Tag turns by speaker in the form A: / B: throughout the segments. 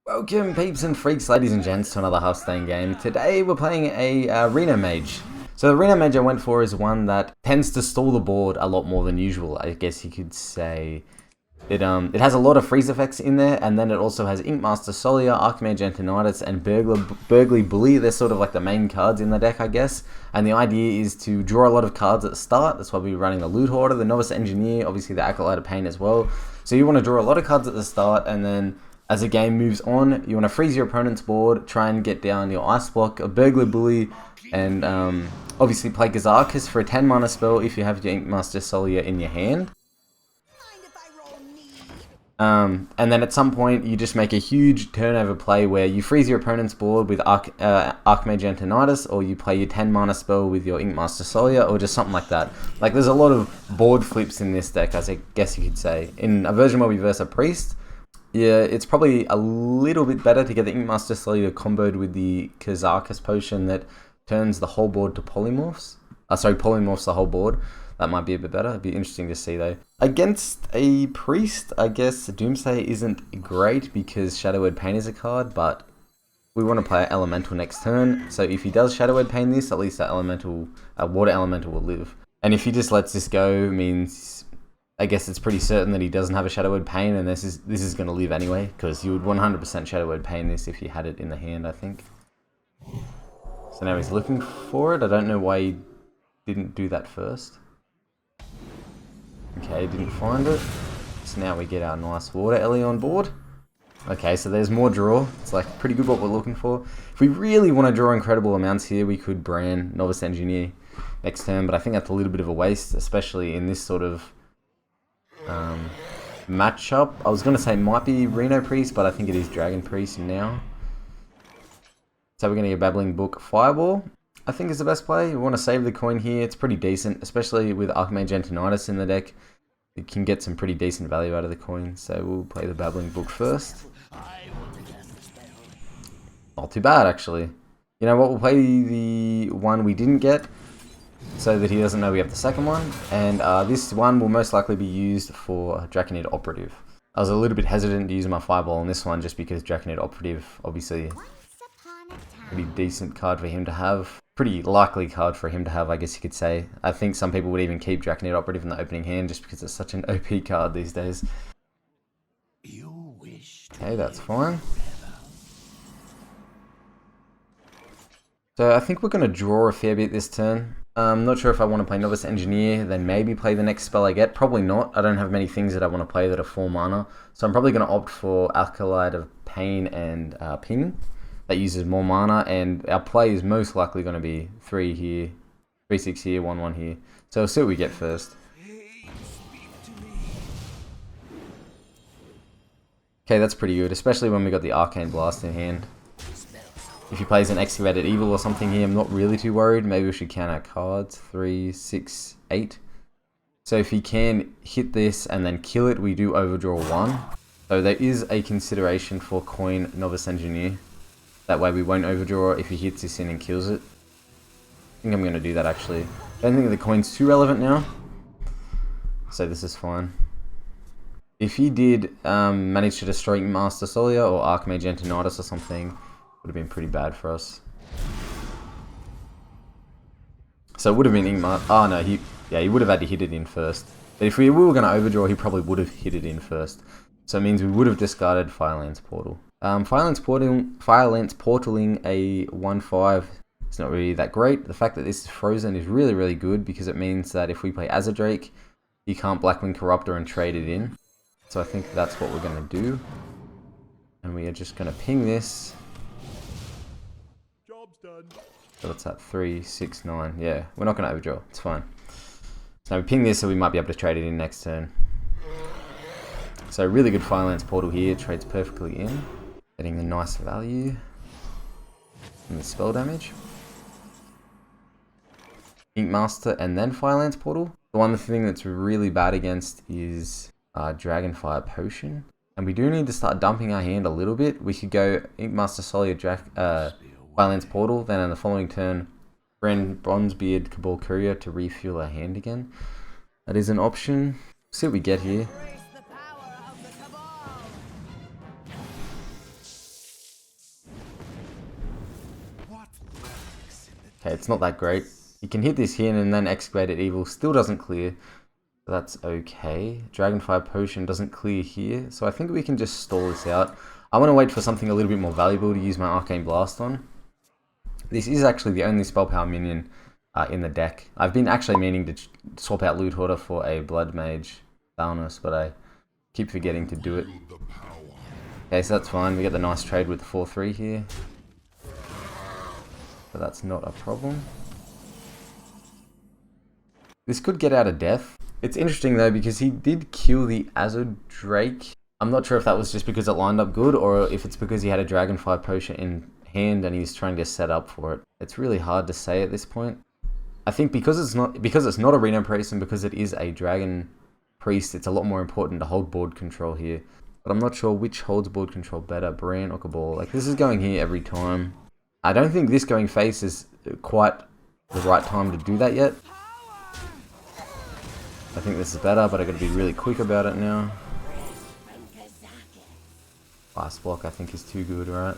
A: Welcome peeps and freaks, ladies and gents, to another Hearthstone game. Today we're playing a Reno Mage. So the Reno Mage I went for is one that tends to stall the board a lot more than usual, I guess you could say. It has a lot of freeze effects in there, and then it also has Inkmaster Solia, Archmage Antonidas, and Burgly Bully. They're sort of like the main cards in the deck, I guess. And the idea is to draw a lot of cards at the start. That's why we're running the Loot Hoarder, the Novice Engineer, obviously the Acolyte of Pain as well. So you want to draw a lot of cards at the start, and then as the game moves on, you want to freeze your opponent's board, try and get down your Ice Block, a Burglar Bully, and obviously play Gazarkas for a 10 mana spell if you have your Inkmaster Solia in your hand. And then at some point, you just make a huge turnover play where you freeze your opponent's board with Archmage Antonidas, or you play your 10 mana spell with your Inkmaster Solia, or just something like that. Like, there's a lot of board flips in this deck, as I guess you could say. In a version where we verse a Priest, yeah, it's probably a little bit better to get the Inkmaster Solia comboed with the Gazarkas potion that turns the whole board to polymorphs. Polymorphs the whole board. That might be a bit better. It'd be interesting to see though. Against a Priest, I guess Doomsday isn't great because Shadow Word Pain is a card, but we want to play Elemental next turn. So if he does Shadow Word Pain this, at least that Water Elemental will live. And if he just lets this go, means I guess it's pretty certain that he doesn't have a Shadow Word Pain, and this is going to live anyway, because you would 100% Shadow Word Pain this if you had it in the hand, I think. So now he's looking for it. I don't know why he didn't do that first. Okay, didn't find it. So now we get our nice Water Ellie on board. Okay, so there's more draw. It's like pretty good what we're looking for. If we really want to draw incredible amounts here, we could brand Novice Engineer next turn, but I think that's a little bit of a waste, especially in this sort of matchup. I was going to say it might be Reno Priest, but I think it is Dragon Priest now. So we're going to get Babbling Book Fireball. I think is the best play. We want to save the coin here. It's pretty decent, especially with Archmage Antonidas in the deck. You can get some pretty decent value out of the coin. So we'll play the Babbling Book first. Not too bad, actually. You know what? We'll play the one we didn't get, so that he doesn't know we have the second one. And this one will most likely be used for Draconid Operative. I was a little bit hesitant to use my Fireball on this one just because Draconid Operative, obviously, pretty decent card for him to have. Pretty likely card for him to have, I guess you could say. I think some people would even keep Draconid Operative in the opening hand just because it's such an OP card these days. Okay, that's fine. So I think we're going to draw a fair bit this turn. I'm not sure if I want to play Novice Engineer, then maybe play the next spell I get. Probably not. I don't have many things that I want to play that are 4 mana. So I'm probably going to opt for Acolyte of Pain and Ping. That uses more mana, and our play is most likely going to be 3 here, 3/6 here, 1/1 here. So we'll see what we get first. Okay, that's pretty good, especially when we got the Arcane Blast in hand. If he plays an Excavated Evil or something here, I'm not really too worried. Maybe we should count our cards. 3, 6, 8. So if he can hit this and then kill it, we do overdraw 1. So there is a consideration for coin Novice Engineer. That way we won't overdraw if he hits this in and kills it. I think I'm going to do that actually. I don't think the coin's too relevant now. So this is fine. If he did manage to destroy Master Solia or Archmage Antonidas or something, would have been pretty bad for us. So it would have been Inkmaster. Oh no, he would have had to hit it in first. But if we were going to overdraw, he probably would have hit it in first. So it means we would have discarded Firelands Portal. Firelands Portaling a 1/5 is not really that great. The fact that this is frozen is really, really good because it means that if we play Azadrake, you can't Blackwing Corruptor and trade it in. So I think that's what we're going to do. And we are just going to ping this.
B: Job's done.
A: So what's that? 3, 6, 9. Yeah, we're not going to overdraw. It's fine. So now we ping this so we might be able to trade it in next turn. So really good Firelands Portal here. Trades perfectly in. Getting the nice value. And the spell damage. Inkmaster and then Firelands Portal. The one thing that's really bad against is Dragonfire Potion. And we do need to start dumping our hand a little bit. We could go Inkmaster Solia, Firelands Portal, then in the following turn, Bronzebeard Cabal Courier to refuel our hand again. That is an option. See what we get here. Okay, it's not that great. You can hit this here and then Excavated Evil still doesn't clear. So that's okay. Dragonfire Potion doesn't clear here. So I think we can just stall this out. I want to wait for something a little bit more valuable to use my Arcane Blast on. This is actually the only spell power minion in the deck. I've been actually meaning to swap out Loot Hoarder for a Blood Mage Thalnos, but I keep forgetting to do it. Okay, so that's fine. We get the nice trade with the 4-3 here. So that's not a problem. This could get out of death. It's interesting though because he did kill the Azure Drake. I'm not sure if that was just because it lined up good or if it's because he had a Dragonfire Potion in hand and he's trying to set up for it. It's really hard to say at this point. I think because it's not a Reno Priest and because it is a Dragon Priest, it's a lot more important to hold board control here. But I'm not sure which holds board control better, Bran or Cabal. Like this is going here every time. I don't think this going face is quite the right time to do that yet. I think this is better, but I gotta be really quick about it now. Last block I think is too good, right?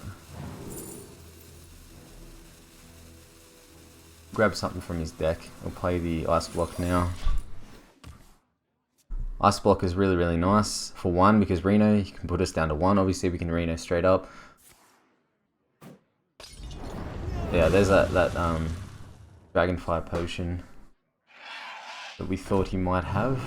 A: Grab something from his deck. We'll play the Ice Block now. Ice Block is really, really nice. For 1, because Reno, you can put us down to 1. Obviously, we can Reno straight up. Yeah, there's that Dragonfire Potion that we thought he might have.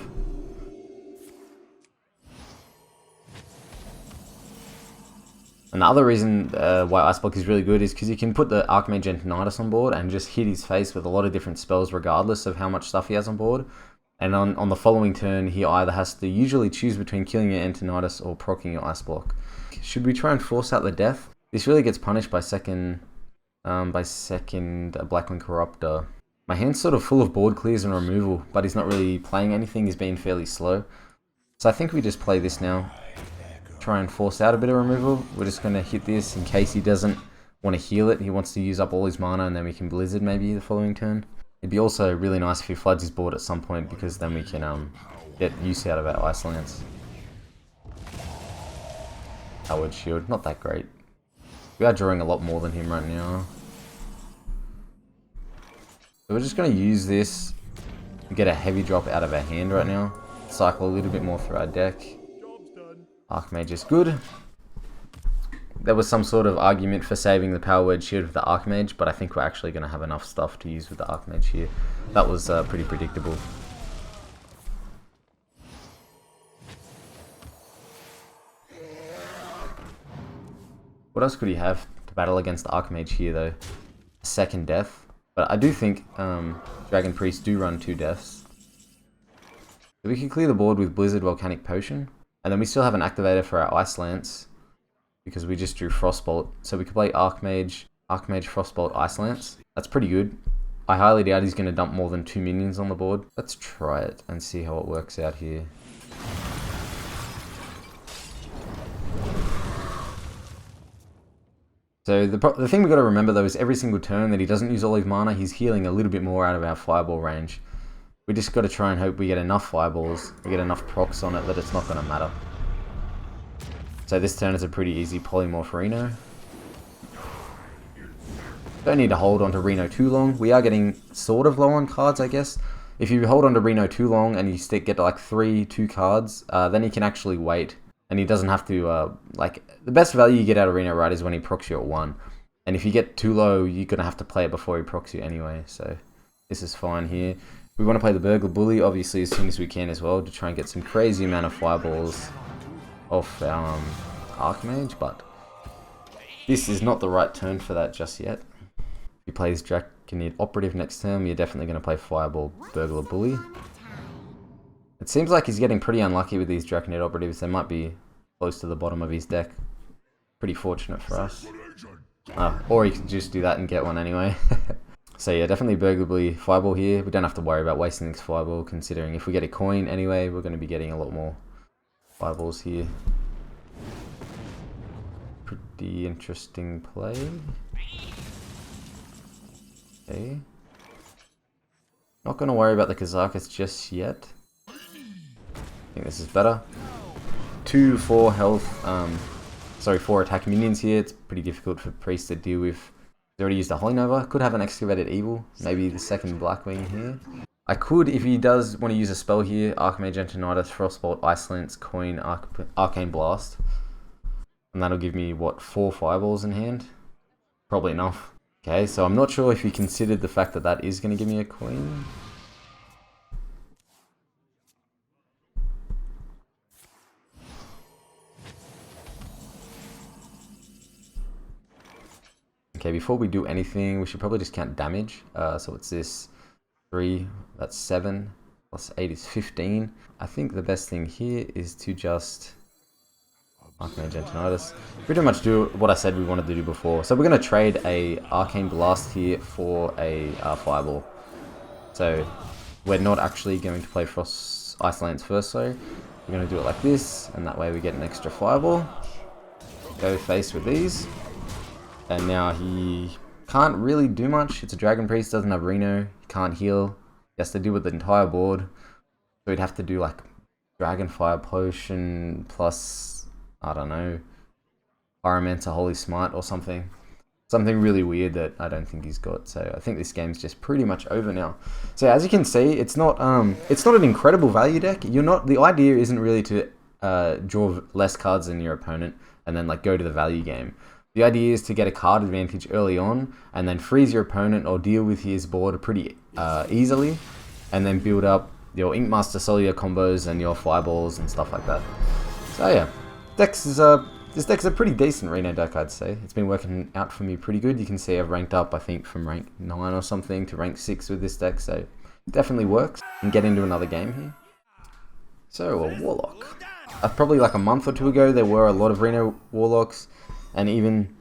A: Another reason why Ice Block is really good is because you can put the Archmage Antonidas on board and just hit his face with a lot of different spells regardless of how much stuff he has on board. And on the following turn, he either has to usually choose between killing your Antonidas or proccing your Ice Block. Should we try and force out the death? This really gets punished by second Blackwing Corruptor. My hand's sort of full of board clears and removal, but he's not really playing anything, he's being fairly slow. So I think we just play this now. Try and force out a bit of removal. We're just going to hit this in case he doesn't want to heal it. He wants to use up all his mana and then we can Blizzard maybe the following turn. It'd be also really nice if he floods his board at some point because then we can get use out of our Ice Lance. Howard Shield, not that great. We are drawing a lot more than him right now. So we're just going to use this to get a heavy drop out of our hand right now. Cycle a little bit more through our deck. Archmage is good. There was some sort of argument for saving the Power Word Shield with the Archmage, but I think we're actually going to have enough stuff to use with the Archmage here. That was pretty predictable. What else could he have to battle against the Archmage here though? A second death. But I do think Dragon Priests do run 2 deaths. So we can clear the board with Blizzard Volcanic Potion. And then we still have an activator for our Ice Lance. Because we just drew Frostbolt. So we could play Archmage Frostbolt Ice Lance. That's pretty good. I highly doubt he's going to dump more than 2 minions on the board. Let's try it and see how it works out here. So the thing we've got to remember though is every single turn that he doesn't use all his mana, he's healing a little bit more out of our Fireball range. We just got to try and hope we get enough Fireballs, we get enough procs on it that it's not going to matter. So this turn is a pretty easy Polymorph Reno. Don't need to hold on to Reno too long. We are getting sort of low on cards, I guess. If you hold on to Reno too long and you get like 2 cards, then he can actually wait. And he doesn't have to, the best value you get out of Reno, right, is when he procs you at 1. And if you get too low, you're going to have to play it before he procs you anyway. So this is fine here. We want to play the Burglar Bully, obviously, as soon as we can as well, to try and get some crazy amount of Fireballs off Archmage, but this is not the right turn for that just yet. If he plays Draconid Operative next turn, you're definitely going to play Fireball Burglar Bully. It seems like he's getting pretty unlucky with these Draconid Operatives. They might be close to the bottom of his deck. Pretty fortunate for us. Or he can just do that and get one anyway. So yeah, definitely Burglar Bully Fireball here. We don't have to worry about wasting this Fireball, considering if we get a coin anyway, we're going to be getting a lot more Fireballs here. Pretty interesting play. Okay. Not going to worry about the Kazakus just yet. I think this is better. 4 health, 4 attack minions here. It's pretty difficult for Priest to deal with He's already used a Holy Nova. Could have an Excavated Evil. Maybe the second Blackwing here. I could, if he does want to use a spell here, Archmage Antonidas, Frostbolt, Ice Lance, Coin, Arcane Blast. And that'll give me, what, 4 Fireballs in hand? Probably enough. Okay, so I'm not sure if he considered the fact that that is going to give me a Coin. Okay, before we do anything, we should probably just count damage. So what's this? 3, that's 7, plus 8 is 15. I think the best thing here is to just Archmage Antonidas. Pretty much do what I said we wanted to do before. So we're going to trade a Arcane Blast here for a Fireball. So we're not actually going to play Frost Ice Lance first, so we're going to do it like this, and that way we get an extra Fireball. Go face with these. And now he can't really do much. It's a Dragon Priest, doesn't have Reno, he can't heal. He has to deal with the entire board. So he'd have to do like Dragon Fire Potion plus, I don't know, Pyromancer Holy Smite or something. Something really weird that I don't think he's got. So I think this game's just pretty much over now. So as you can see, it's not an incredible value deck. The idea isn't really to draw less cards than your opponent and then like go to the value game. The idea is to get a card advantage early on and then freeze your opponent or deal with his board pretty easily, and then build up your Ink Master Solia combos and your Fireballs and stuff like that. So yeah, this deck's a pretty decent Reno deck, I'd say. It's been working out for me pretty good. You can see I've ranked up, I think, from rank 9 or something to rank 6 with this deck, so it definitely works. And get into another game here. So, a Warlock. Probably like a month or two ago, there were a lot of Reno Warlocks. And even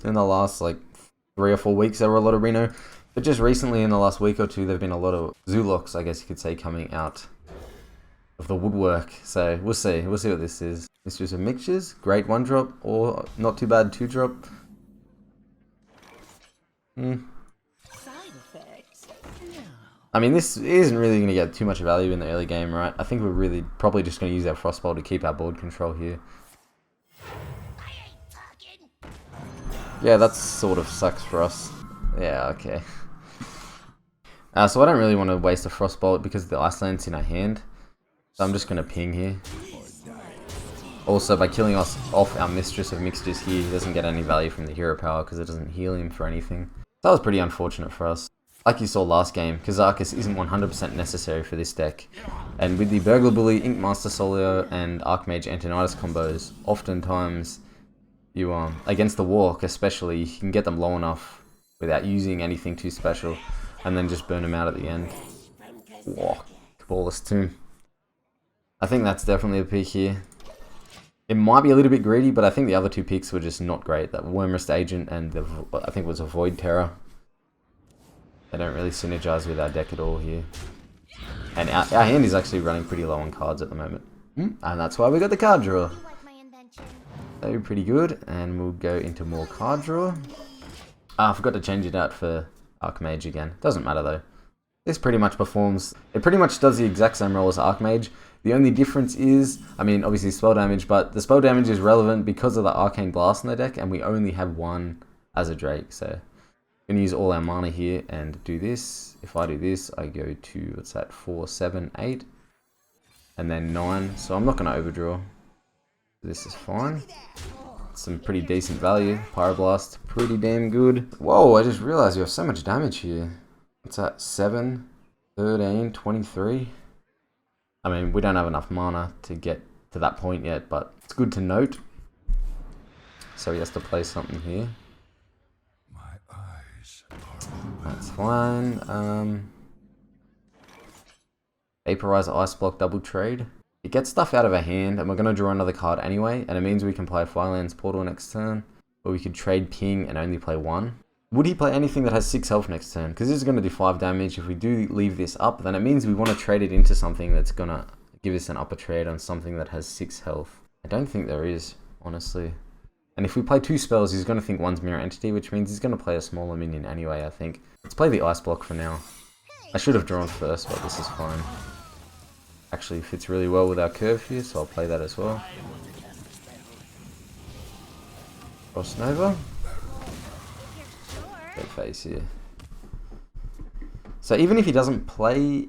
A: in the last like 3 or 4 weeks, there were a lot of Reno. But just recently, in the last week or two, there have been a lot of Zulocks, I guess you could say, coming out of the woodwork. So we'll see. We'll see what this is. Mixtures of Mixtures. Great 1-drop, or not too bad 2-drop. I mean, this isn't really going to get too much value in the early game, right? I think we're really probably just going to use our Frostbolt to keep our board control here. Yeah, that sort of sucks for us. Yeah, okay. So I don't really want to waste a Frostbolt because the Ice Lance in our hand. So I'm just going to ping here. Also, by killing us off our Mistress of Mixtures here, he doesn't get any value from the hero power because it doesn't heal him for anything. That was pretty unfortunate for us. Like you saw last game, Kazarkus isn't 100% necessary for this deck. And with the Burglar Bully, Ink Master Solio, and Archmage Antonidas combos, oftentimes you against the Walk especially, you can get them low enough without using anything too special, and then just burn them out at the end. Whoa, Cabalist Tomb. I think that's definitely a pick here. It might be a little bit greedy, but I think the other 2 picks were just not great. That Wormrest Agent and I think it was a Void Terror. They don't really synergize with our deck at all here. And our hand is actually running pretty low on cards at the moment. And that's why we got the card draw. So pretty good, and we'll go into more card draw. I forgot to change it out for Archmage again. Doesn't matter though. This pretty much performs, it pretty much does the exact same role as Archmage. The only difference is, I mean obviously spell damage, but the spell damage is relevant because of the Arcane Blast in the deck, and we only have 1 as a Drake. So I'm going to use all our mana here and do this. If I do this, I go to, what's that, 4, 7, 8, and then 9. So I'm not going to overdraw. This is fine. Some pretty decent value. Pyroblast, pretty damn good. Whoa, I just realized you have so much damage here. What's that? 7, 13, 23. I mean, we don't have enough mana to get to that point yet, but it's good to note. So he has to play something here. That's fine. Vaporizer, Ice Block, double trade. It gets stuff out of our hand, and we're going to draw another card anyway, and it means we can play Firelands Portal next turn, or we could trade Ping and only play 1. Would he play anything that has 6 health next turn? Because this is going to do 5 damage. If we do leave this up, then it means we want to trade it into something that's going to give us an upper trade on something that has 6 health. I don't think there is, honestly. And if we play 2 spells, he's going to think 1's Mirror Entity, which means he's going to play a smaller minion anyway, I think. Let's play the Ice Block for now. I should have drawn first, but this is fine. Actually fits really well with our curve here, so I'll play that as well. Frost Nova. Great face here. So even if he doesn't play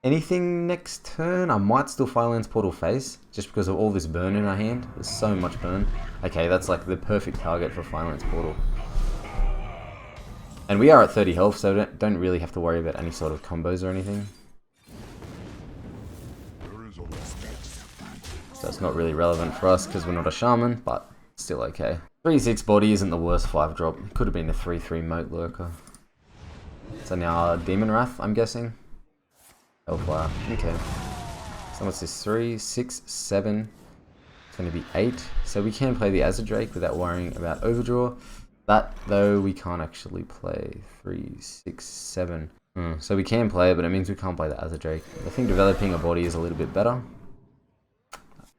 A: anything next turn, I might still Firelands Portal face, just because of all this burn in our hand. There's so much burn. Okay, that's like the perfect target for Firelands Portal. And we are at 30 health, so don't really have to worry about any sort of combos or anything. So it's not really relevant for us because we're not a shaman, but still okay. 3-6 body isn't the worst 5-drop. Could have been a 3-3 moat lurker. So now Demon Wrath, I'm guessing. Hellfire, okay. So what's this? 3, 6, 7. It's going to be 8. So we can play the Azure without worrying about overdraw. That, though, we can't actually play. 3, 6, 7. So we can play it, but it means we can't play the Azure. I think developing a body is a little bit better.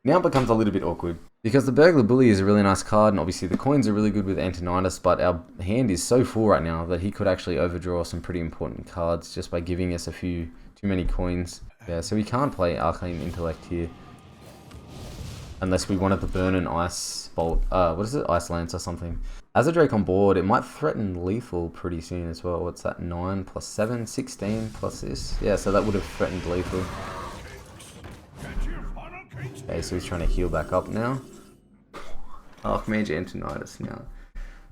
A: Now it becomes a little bit awkward. Because the Burglar Bully is a really nice card, and obviously the coins are really good with Antonidas, but our hand is so full right now that he could actually overdraw some pretty important cards just by giving us a few too many coins. Yeah, so we can't play Arcane Intellect here. Unless we wanted to burn an Ice Bolt, what is it? Ice Lance or something. As a Drake on board, it might threaten lethal pretty soon as well. What's that? 9 plus 7, 16 plus this. Yeah, so that would have threatened lethal. Okay, so he's trying to heal back up now. Archmage Antonidas now.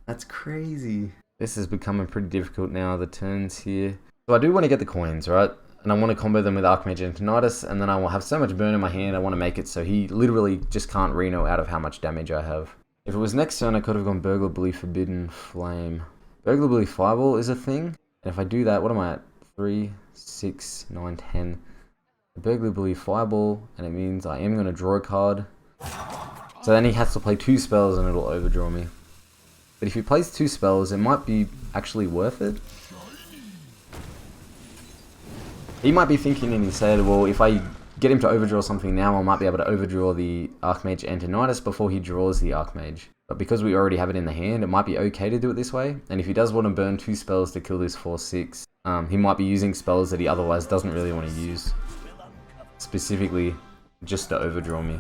A: That's crazy. This is becoming pretty difficult now, the turns here. So I do want to get the coins, right? And I want to combo them with Archmage Antonidas, and then I will have so much burn in my hand, I want to make it so he literally just can't Reno out of how much damage I have. If it was next turn, I could have gone Burglar Bully, Forbidden Flame. Burglar Bully Fireball is a thing. And if I do that, what am I at? 3, 6, 9, 10. The Burglar Bully Fireball, and it means I am going to draw a card. So then he has to play 2 spells and it'll overdraw me. But if he plays 2 spells, it might be actually worth it. He might be thinking in his head, well, if I get him to overdraw something now, I might be able to overdraw the Archmage Antonidas before he draws the Archmage. But because we already have it in the hand, it might be okay to do it this way. And if he does want to burn 2 spells to kill this 4-6, he might be using spells that he otherwise doesn't really want to use. Specifically, just to overdraw me.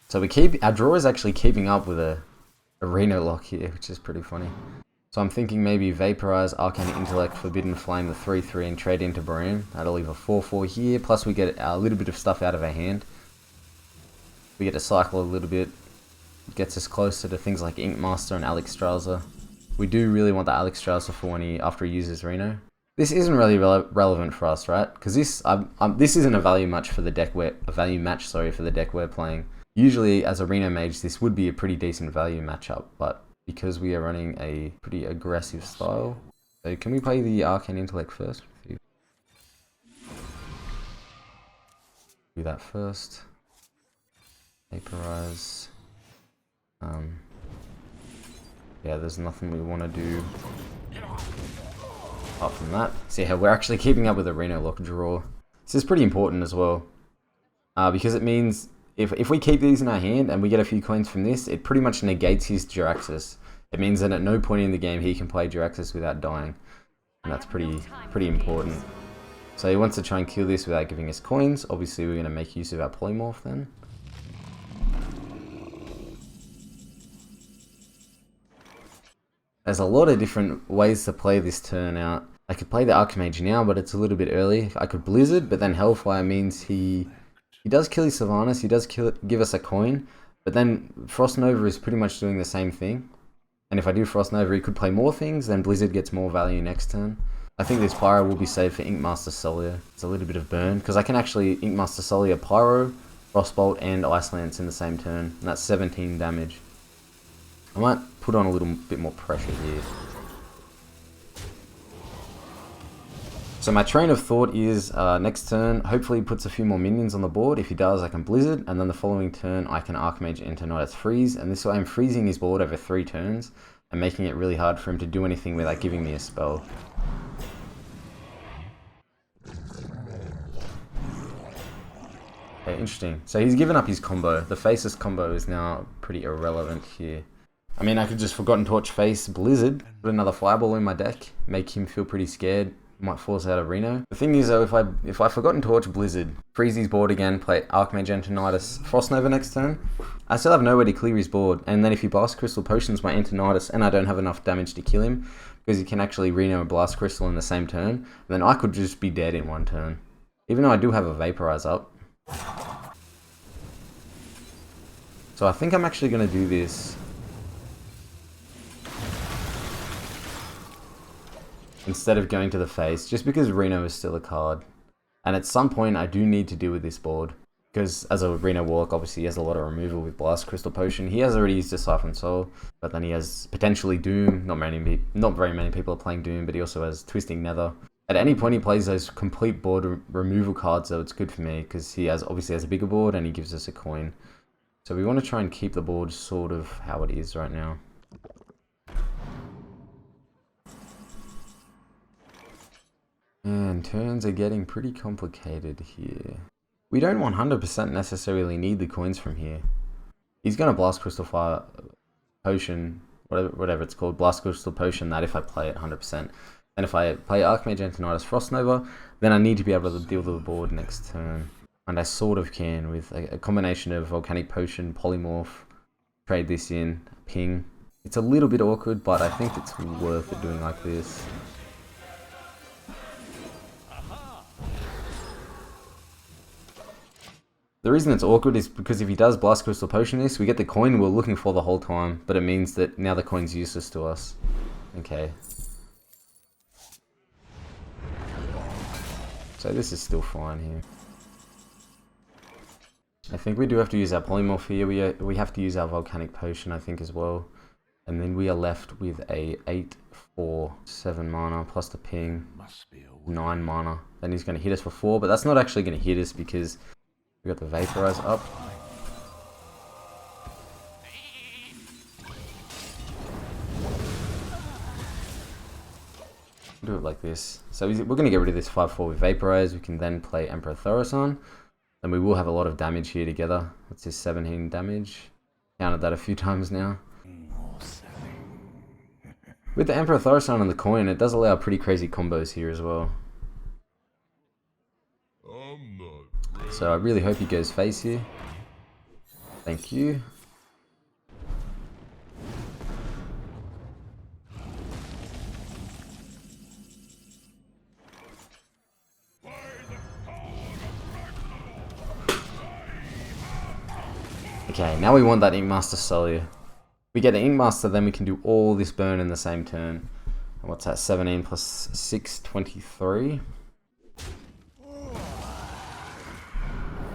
A: So our draw is actually keeping up with a Reno lock here, which is pretty funny. So I'm thinking maybe Vaporize, Arcane Intellect, Forbidden Flame, the 3-3, and trade into Baran. That'll leave a 4-4 here, plus we get a little bit of stuff out of our hand. We get to cycle a little bit. It gets us closer to things like Ink Master and Alex Strauser. We do really want the Alex Strauser for after he uses Reno. This isn't really relevant for us, right? Because this isn't a value match for the deck for the deck we're playing. Usually, as a Reno Mage, this would be a pretty decent value matchup, but because we are running a pretty aggressive style. So can we play the Arcane Intellect first? Do that first. Vaporize. Yeah, there's nothing we want to do apart from that. See how we're actually keeping up with a Reno lock draw. This is pretty important as well. Because it means if we keep these in our hand and we get a few coins from this, it pretty much negates his Jiraxxus. It means that at no point in the game he can play Jiraxxus without dying. And that's pretty important. So he wants to try and kill this without giving us coins. Obviously we're going to make use of our Polymorph then. There's a lot of different ways to play this turn out. I could play the Archmage now, but it's a little bit early. I could Blizzard, but then Hellfire means he does kill his Sylvanas, he does give us a coin, but then Frost Nova is pretty much doing the same thing. And if I do Frost Nova, he could play more things, then Blizzard gets more value next turn. I think this Pyro will be saved for Ink Master Solia. It's a little bit of burn, because I can actually Ink Master Solia Pyro, Frostbolt, and Ice Lance in the same turn, and that's 17 damage. I might put on a little bit more pressure here. So my train of thought is next turn, hopefully he puts a few more minions on the board. If he does, I can Blizzard, and then the following turn I can Archmage Antonidas Freeze, and this way I'm freezing his board over 3 turns and making it really hard for him to do anything without giving me a spell. Okay, interesting. So he's given up his combo. The Faceless combo is now pretty irrelevant here. I mean, I could just Forgotten Torch face Blizzard, put another Fireball in my deck, make him feel pretty scared, Might force out a Reno. The thing is though, if I Forgotten Torch Blizzard, freeze his board again, play Archmage Antonidas, Frost Nova next turn, I still have nowhere to clear his board, and then if he Blast Crystal Potions my Antonidas and I don't have enough damage to kill him, because he can actually Reno and Blast Crystal in the same turn, then I could just be dead in one turn. Even though I do have a Vaporize up. So I think I'm actually going to do this instead of going to the face, just because Reno is still a card. And at some point I do need to deal with this board. Because as a Reno Warlock, obviously he has a lot of removal with Blast Crystal Potion. He has already used a Siphon Soul, but then he has potentially Doom. Not very many people are playing Doom, but he also has Twisting Nether. At any point he plays those complete board removal cards, so it's good for me, because he obviously has a bigger board and he gives us a coin. So we want to try and keep the board sort of how it is right now. And turns are getting pretty complicated here. We don't 100% necessarily need the coins from here. He's going to Blast Crystal Fire Potion, whatever it's called, Blast Crystal Potion that if I play it 100%. And if I play Archmage Antonidas Frost Nova, then I need to be able to deal with the board next turn. And I sort of can with a combination of Volcanic Potion, Polymorph, trade this in, ping. It's a little bit awkward, but I think it's worth it doing like this. The reason it's awkward is because if he does Blast Crystal Potion this, we get the coin we're looking for the whole time, but it means that now the coin's useless to us. Okay. So this is still fine here. I think we do have to use our Polymorph here. We have to use our Volcanic Potion, I think, as well. And then we are left with a 8/4/7 mana plus the ping, 9 mana. Then he's going to hit us for 4, but that's not actually going to hit us because we got the Vaporize up. Do it like this. So we're going to get rid of this 5/4 with Vaporize. We can then play Emperor Thoros on. And we will have a lot of damage here together. What's this, 17 damage? Counted that a few times now. With the Emperor Thoros on the coin, it does allow pretty crazy combos here as well. So I really hope he goes face here. Thank you. Okay, now we want that Inkmaster Solia. We get the Inkmaster, then we can do all this burn in the same turn. And what's that? 17 plus 6, 23.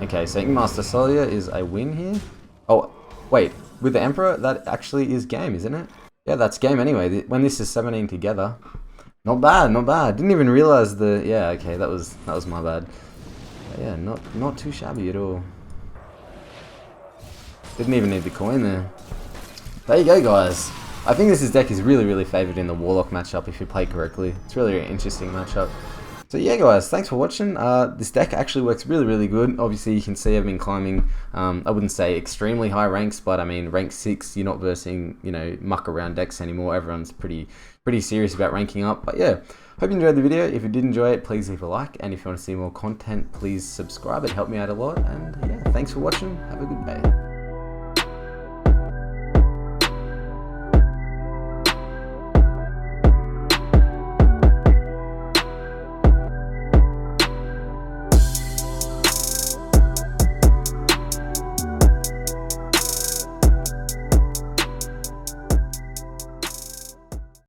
A: Okay, so Inkmaster Solia is a win here. Oh, wait, with the Emperor, that actually is game, isn't it? Yeah, that's game anyway. When this is 17 together. Not bad, not bad. Didn't even realize the... Yeah, okay, that was my bad. But yeah, not too shabby at all. Didn't even need the coin there. There you go, guys. I think this deck is really, really favoured in the Warlock matchup if you play correctly. It's really an interesting matchup. So yeah, guys, thanks for watching. This deck actually works really, really good. Obviously, you can see I've been climbing, I wouldn't say extremely high ranks, but I mean, rank 6, you're not versing, you know, muck around decks anymore. Everyone's pretty serious about ranking up. But yeah, hope you enjoyed the video. If you did enjoy it, please leave a like. And if you want to see more content, please subscribe. It helped me out a lot. And yeah, thanks for watching. Have a good day.